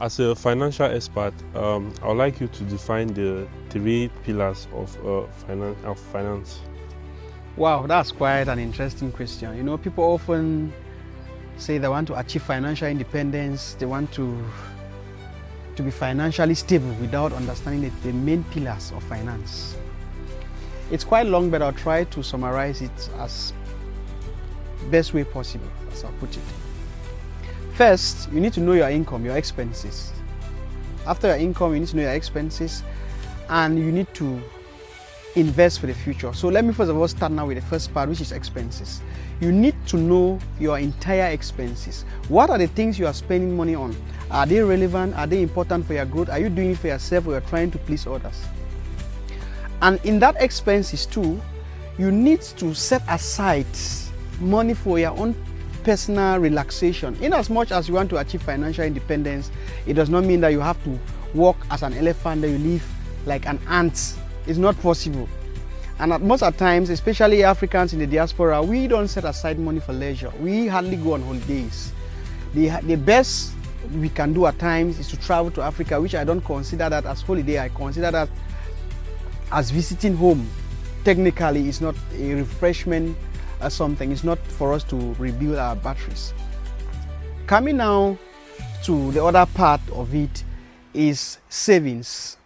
As a financial expert, I would like you to define the three pillars of finance. Wow, that's quite an interesting question. You know, people often say they want to achieve financial independence, they want to be financially stable without understanding the main pillars of finance. It's quite long, but I'll try to summarize it as best way possible, as I'll put it. First, you need to know your income, your expenses. After your income, you need to know your expenses, and you need to invest for the future. So let me first of all start now with the first part, which is expenses. You need to know your entire expenses. What are the things you are spending money on? Are they relevant? Are they important for your growth? Are you doing it for yourself, or you're trying to please others? And in that expenses too, you need to set aside money for your own personal relaxation. In as much as you want to achieve financial independence, it does not mean that you have to walk as an elephant, that you live like an ant. It's not possible. And at most times, especially Africans in the diaspora, we don't set aside money for leisure. We hardly go on holidays. The best we can do at times is to travel to Africa, which I don't consider that as holiday. I consider that as visiting home. Technically, it's not a refreshment or something. It's not for us to rebuild our batteries. Coming now to the other part of it is savings.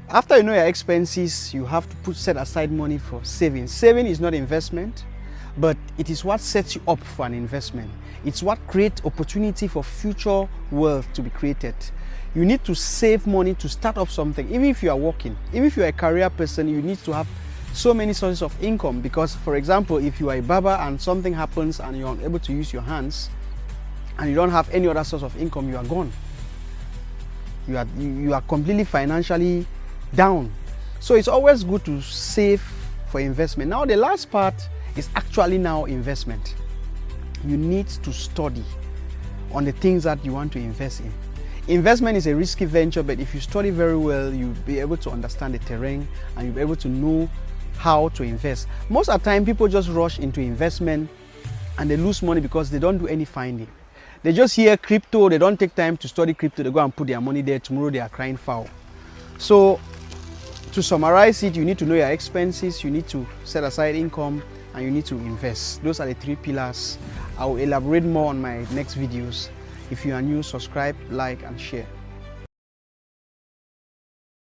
After you know your expenses, you have to set aside money for savings. Saving is not investment, but it is what sets you up for an investment. It's what creates opportunity for future wealth to be created. You need to save money to start up something. Even if you are working, even if you are a career person, you need to have so many sources of income, because, for example, if you are a barber and something happens and you're unable to use your hands and you don't have any other source of income, you are gone. You are completely financially down. So it's always good to save for investment. Now the last part is actually now investment. You need to study on the things that you want to invest in. Investment is a risky venture, but if you study very well, you'll be able to understand the terrain and you'll be able to know how to invest. Most of the time, people just rush into investment and they lose money because they don't do any finding. They just hear crypto, they don't take time to study crypto, they go and put their money there. Tomorrow they are crying foul. So to summarize it, you need to know your expenses, you need to set aside income, and you need to invest. Those are the three pillars. I will elaborate more on my next videos. If you are new, subscribe, like, and share.